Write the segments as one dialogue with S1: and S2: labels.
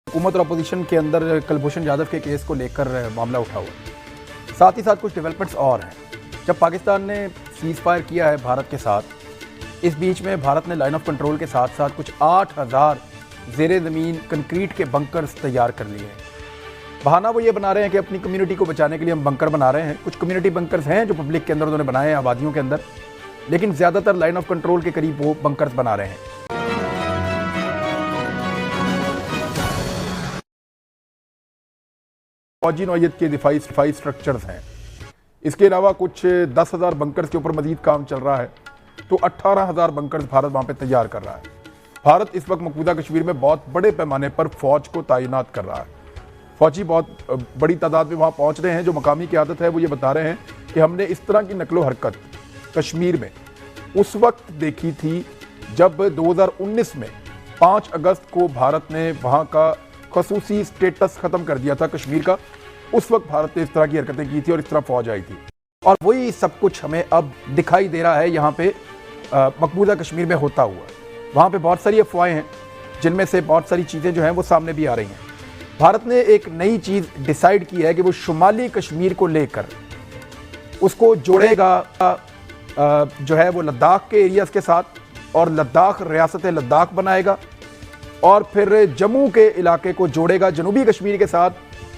S1: हुकूमत और अपोजिशन के अंदर कुलभूषण जाधव के केस को लेकर मामला उठा हुआ। साथ ही साथ कुछ डेवलपमेंट्स और हैं। जब पाकिस्तान ने सीज़ फायर किया है भारत के साथ, इस बीच में भारत ने लाइन ऑफ कंट्रोल के साथ साथ कुछ 8000 ज़ेरे ज़मीन कंक्रीट के बंकर्स तैयार कर लिए हैं। बहाना वो ये बना रहे हैं कि अपनी कम्युनिटी को बचाने के लिए हम बंकर बना रहे हैं। कुछ कम्युनिटी बंकर्स हैं जो पब्लिक के अंदर उन्होंने बनाए हैं, आबादियों के अंदर, लेकिन ज़्यादातर लाइन ऑफ कंट्रोल के करीब वो बंकर्स बना रहे हैं। फौजी नौयत के दिफाई स्ट्रक्चर्स हैं। इसके अलावा कुछ 10,000 बंकर्स के ऊपर मजीद काम चल रहा है, तो 18,000 बंकर्स भारत वहाँ पे तैयार कर रहा है। भारत इस वक्त मकबूजा कश्मीर में बहुत बड़े पैमाने पर फौज को तैनात कर रहा है। फौजी बहुत बड़ी तादाद में वहाँ पहुँच रहे हैं। जो मकामी क़यादत है वो ये बता रहे हैं कि हमने इस तरह की नकलो हरकत कश्मीर में उस वक्त देखी थी जब 2019 में 5 अगस्त को भारत ने वहाँ का खसूसी स्टेटस ख़त्म कर दिया था कश्मीर का। उस वक्त भारत ने इस तरह की हरकतें की थी और इस तरह फौज आई थी, और वही सब कुछ हमें अब दिखाई दे रहा है यहाँ पे मकबूजा कश्मीर में होता हुआ। वहाँ पे बहुत सारी अफवाहें हैं जिनमें से बहुत सारी चीज़ें जो हैं वो सामने भी आ रही हैं। भारत ने एक नई चीज़ डिसाइड की है कि वो शुमाली कश्मीर को लेकर उसको जोड़ेगा जो है वो लद्दाख के एरियाज़ के साथ, और लद्दाख रियासत लद्दाख बनाएगा, और फिर जम्मू के इलाके को जोड़ेगा जनूबी कश्मीर के साथ,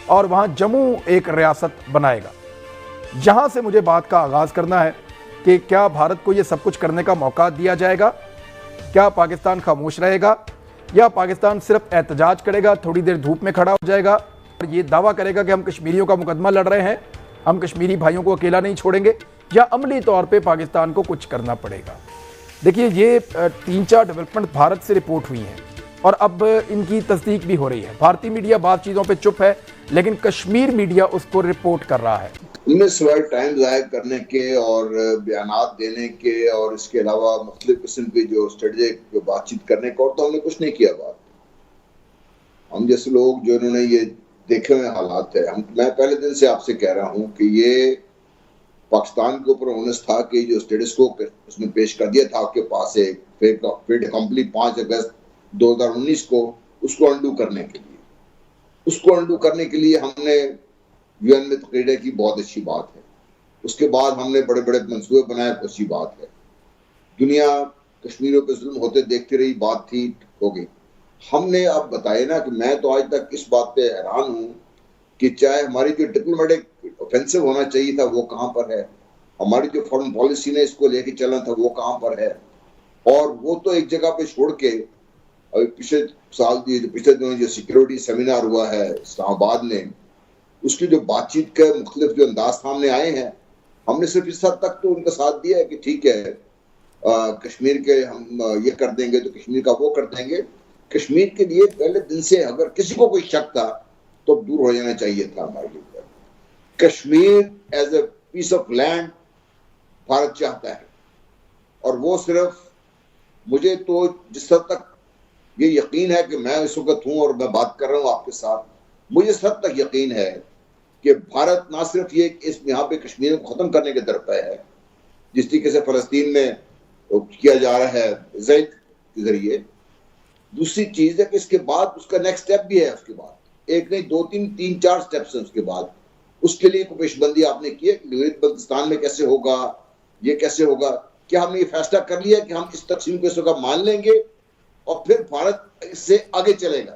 S1: और वहाँ जम्मू एक रियासत बनाएगा। जहाँ से मुझे बात का आगाज़ करना है कि क्या भारत को ये सब कुछ करने का मौका दिया जाएगा? क्या पाकिस्तान खामोश रहेगा, या पाकिस्तान सिर्फ एहतजाज करेगा, थोड़ी देर धूप में खड़ा हो जाएगा और ये दावा करेगा कि हम कश्मीरियों का मुकदमा लड़ रहे हैं, हम कश्मीरी भाइयों को अकेला नहीं छोड़ेंगे, या अमली तौर पे पाकिस्तान को कुछ करना पड़ेगा? देखिए, ये 3-4 डेवलपमेंट भारत से रिपोर्ट हुई हैं और अब इनकी तस्दीक भी हो रही है। भारतीय मीडिया बात चीज़ों पे चुप है, लेकिन कश्मीर मीडिया उसको रिपोर्ट कर रहा है।
S2: इनमें सिवाय टाइम ज़ाहिर करने के और बयानात देने के और इसके अलावा मुख्तलिफ किस्म की जो स्ट्रेटेजिक बातचीत करने का, और तो हमने कुछ नहीं किया। बात हम जैसे लोग जो इन्होंने ये देखे हुए हालात है, मैं पहले दिन से आपसे कह रहा हूँ कि ये पाकिस्तान के ऊपर ओनस था कि जो स्टेटस को उसने पेश कर दिया था आपके पास एक फेट अकम्पली 5 अगस्त 2019 को, उसको अंडू करने के लिए हमने यूएन में तकरीरें की, बहुत अच्छी बात है। उसके बाद हमने बड़े बड़े मंसूबे बनाए, अच्छी बात है। दुनिया कश्मीरियों पे जुल्म होते देखती रही, बात थी, हो गई। हमने अब बताया ना कि मैं तो आज तक इस बात पे हैरान हूँ कि चाहे हमारी जो डिप्लोमेटिक ऑफेंसिव होना चाहिए था वो कहाँ पर है, हमारी जो फॉरेन पॉलिसी ने इसको लेके चलना था वो कहाँ पर है, और वो तो एक जगह पे छोड़ के पिछले दिनों जो सिक्योरिटी सेमिनार हुआ है इस्लामाबाद में, उसकी जो बातचीत के मुख्तलिफ जो अंदाज सामने आए हैं, हमने सिर्फ इस हद तक तो उनका साथ दिया है कि ठीक है कश्मीर के हम ये कर देंगे तो कश्मीर का वो कर देंगे। कश्मीर के लिए पहले दिन से अगर किसी को कोई शक था तो दूर हो जाना चाहिए था हमारे लिए। Kashmir as a piece of land Bharat चाहता है, और वो सिर्फ, मुझे तो जिस हद तक ये यकीन है कि मैं इस वक्त हूँ और मैं बात कर रहा हूँ आपके साथ, मुझे इस हद तक यकीन है कि भारत ना सिर्फ ये इस यहाँ पे कश्मीर को खत्म करने के दर पे है, जिस तरीके से फलस्तीन में किया जा रहा है इज़राइल के जरिए। दूसरी चीज है कि इसके बाद उसका नेक्स्ट स्टेप भी है, उसके बाद एक नहीं 2-3-4 स्टेप्स हैं उसके बाद। उसके लिए कोई पेशबंदी आपने की है कि बल्तिस्तान में कैसे होगा, ये कैसे होगा? क्या हमने ये फैसला कर लिया कि हम इस तकसीम को इस वक्त मान लेंगे और फिर भारत इससे आगे चलेगा?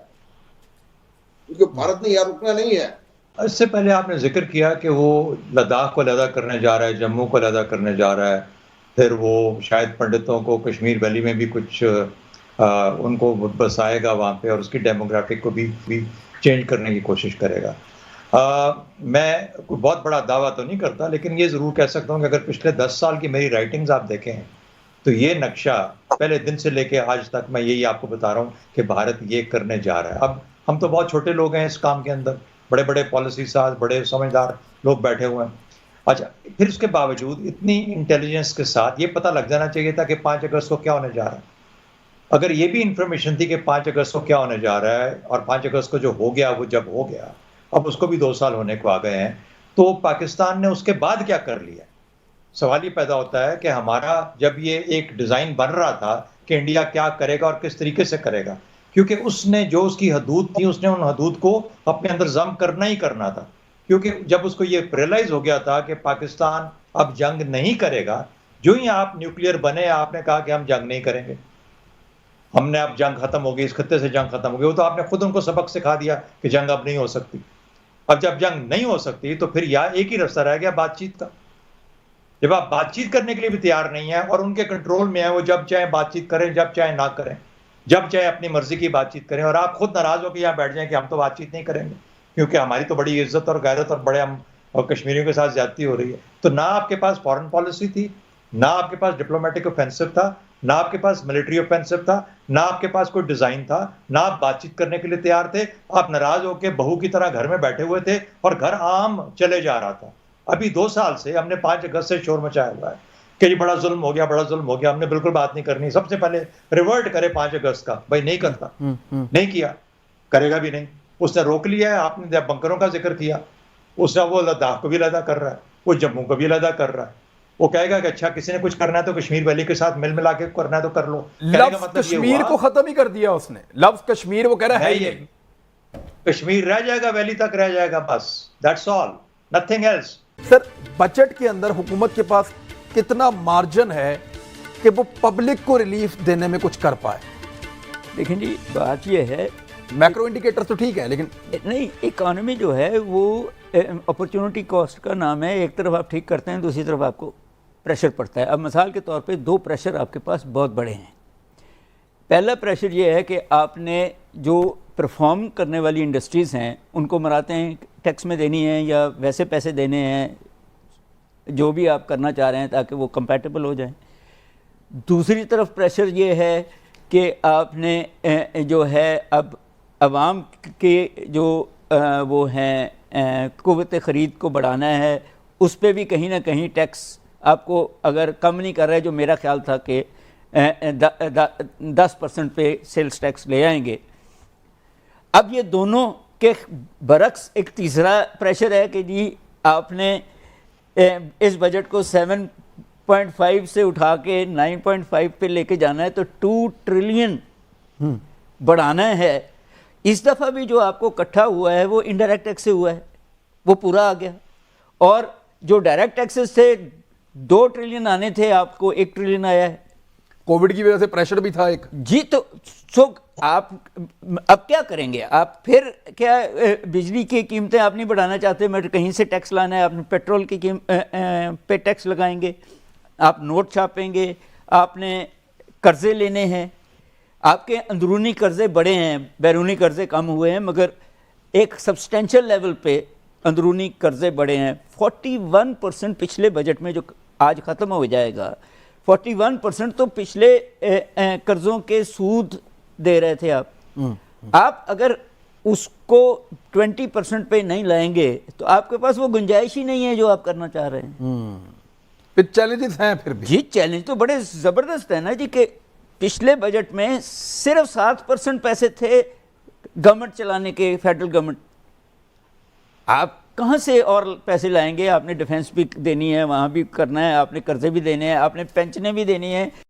S2: क्योंकि भारत ने यहाँ रुकना नहीं है।
S3: इससे पहले आपने जिक्र किया कि वो लद्दाख को अलहदा करने जा रहा है, जम्मू को अलहदा करने जा रहा है, फिर वो शायद पंडितों को कश्मीर वैली में भी कुछ उनको बसाएगा वहाँ पे, और उसकी डेमोग्राफिक को भी चेंज करने की कोशिश करेगा। मैं कोई बहुत बड़ा दावा तो नहीं करता, लेकिन ये ज़रूर कह सकता हूँ कि अगर पिछले 10 साल की मेरी राइटिंग्स आप देखें तो ये नक्शा पहले दिन से लेके आज तक मैं यही आपको बता रहा हूँ कि भारत ये करने जा रहा है। अब हम तो बहुत छोटे लोग हैं इस काम के अंदर, बड़े बड़े पॉलिसी साज, बड़े समझदार लोग बैठे हुए हैं। अच्छा, फिर उसके बावजूद इतनी इंटेलिजेंस के साथ ये पता लग जाना चाहिए था कि 5 अगस्त को क्या होने जा रहा है। अगर ये भी इंफॉर्मेशन थी कि 5 अगस्त को क्या होने जा रहा है, और 5 अगस्त को जो हो गया वो जब हो गया, अब उसको भी 2 साल होने को आ गए हैं, तो पाकिस्तान ने उसके बाद क्या कर लिया? सवाल ये पैदा होता है कि हमारा जब ये एक डिज़ाइन बन रहा था कि इंडिया क्या करेगा और किस तरीके से करेगा, क्योंकि उसने जो उसकी हदूद थी, उसने उन हदूद को अपने अंदर जम करना ही करना था। क्योंकि जब उसको ये रियलाइज हो गया था कि पाकिस्तान अब जंग नहीं करेगा, जो ही आप न्यूक्लियर बने आपने कहा कि हम जंग नहीं करेंगे, हमने अब जंग खत्म हो गई, इस खत्ते से जंग खत्म हो गई। वो तो आपने खुद उनको सबक सिखा दिया कि जंग अब नहीं हो सकती। अब जब जंग नहीं हो सकती तो फिर यहाँ एक ही रास्ता रह गया, बातचीत का। जब आप बातचीत करने के लिए भी तैयार नहीं है और उनके कंट्रोल में है, वो जब चाहे बातचीत करें, जब चाहे ना करें, जब चाहे अपनी मर्जी की बातचीत करें, और आप खुद नाराज होकर यहाँ बैठ जाएं कि हम तो बातचीत नहीं करेंगे क्योंकि हमारी तो बड़ी इज्जत और गैरत और बड़े हम और कश्मीरियों के साथ ज्यादती हो रही है। तो ना आपके पास फॉरेन पॉलिसी थी, ना आपके पास डिप्लोमेटिक ऑफेंसिव था, ना आपके पास मिलिट्री ऑफेंसिव था, ना आपके पास कोई डिजाइन था, ना आप बातचीत करने के लिए तैयार थे। आप नाराज होकर बहू की तरह घर में बैठे हुए थे और घर आम चले जा रहा था। अभी 2 साल से हमने 5 अगस्त से शोर मचाया हुआ है कि ये बड़ा जुल्म हो गया, बड़ा जुल्म हो गया, हमने बिल्कुल बात नहीं करनी। सबसे पहले रिवर्ट करे 5 अगस्त का, भाई नहीं करता, नहीं किया, करेगा भी नहीं। उसने रोक लिया है। आपने बंकरों का जिक्र किया, उसने वो लद्दाख को भी अलहदा कर रहा है, वो जम्मू को भी अलहदा कर रहा है। वो कहेगा कि अच्छा किसी ने कुछ करना है तो कश्मीर वैली के साथ मिल मिला के करना है तो कर लो।
S1: लफ्ज कश्मीर को खत्म ही कर दिया उसने। लफ्ज कश्मीर वो कह रहा है, ये
S3: कश्मीर रह जाएगा, वैली तक रह जाएगा, बस that's all, nothing else.
S1: Sir, budget के अंदर हुकूमत के पास कितना मार्जिन है कि वो पब्लिक को रिलीफ देने में कुछ कर पाए?
S4: लेकिन जी बात ये है,
S1: मैक्रो इंडिकेटर तो ठीक है लेकिन
S4: नहीं, इकॉनमी जो है वो अपॉर्चुनिटी कॉस्ट का नाम है। एक तरफ आप ठीक करते हैं, दूसरी तरफ आपको प्रेशर पड़ता है। अब मिसाल के तौर पे 2 प्रेशर आपके पास बहुत बड़े हैं। पहला प्रेशर ये है कि आपने जो परफॉर्म करने वाली इंडस्ट्रीज़ हैं उनको मराते हैं टैक्स में देनी है या वैसे पैसे देने हैं, जो भी आप करना चाह रहे हैं ताकि वो कंपैटिबल हो जाए। दूसरी तरफ प्रेशर ये है कि आपने जो है अब आवाम के जो वो हैं क़ुव्वत ख़रीद को बढ़ाना है, उस पर भी कहीं ना कहीं टैक्स आपको अगर कम नहीं कर रहा है, जो मेरा ख्याल था कि 10% पे सेल्स टैक्स ले आएंगे। अब ये दोनों के बरक्स एक तीसरा प्रेशर है कि जी आपने इस बजट को 7.5 से उठा के 9.5 पे लेके जाना है, तो 2 ट्रिलियन बढ़ाना है। इस दफ़ा भी जो आपको इकट्ठा हुआ है वो इनडायरेक्ट टैक्स से हुआ है, वो पूरा आ गया। और जो डायरेक्ट टैक्सेस थे 2 ट्रिलियन आने थे, आपको 1 ट्रिलियन आया है।
S1: कोविड की वजह से प्रेशर भी था एक
S4: जी। तो आप अब क्या करेंगे? आप फिर क्या बिजली की कीमतें आप नहीं बढ़ाना चाहते, मगर कहीं से टैक्स लाना है, आपने पेट्रोल की पे टैक्स लगाएंगे, आप नोट छापेंगे, आपने कर्जे लेने हैं, आपके अंदरूनी कर्जे बड़े हैं, बैरूनी कर्जे कम हुए हैं, मगर एक सब्सटेंशियल लेवल पे अंदरूनी कर्जे बड़े हैं। 41% पिछले बजट में जो आज ख़त्म हो जाएगा, 41% तो पिछले कर्ज़ों के सूद दे रहे थे आप अगर उसको 20% पे नहीं लाएंगे तो आपके पास वो गुंजाइश ही नहीं है जो आप करना चाह रहे हैं।
S1: फिर चैलेंजेस हैं फिर भी।
S4: जी चैलेंज तो बड़े ज़बरदस्त है ना जी, कि पिछले बजट में सिर्फ 7% पैसे थे गवर्नमेंट चलाने के, फेडरल गवर्नमेंट। आप कहाँ से और पैसे लाएंगे? आपने डिफेंस भी देनी है, वहाँ भी करना है, आपने कर्जे भी देने हैं, आपने पेंशनें भी देनी है।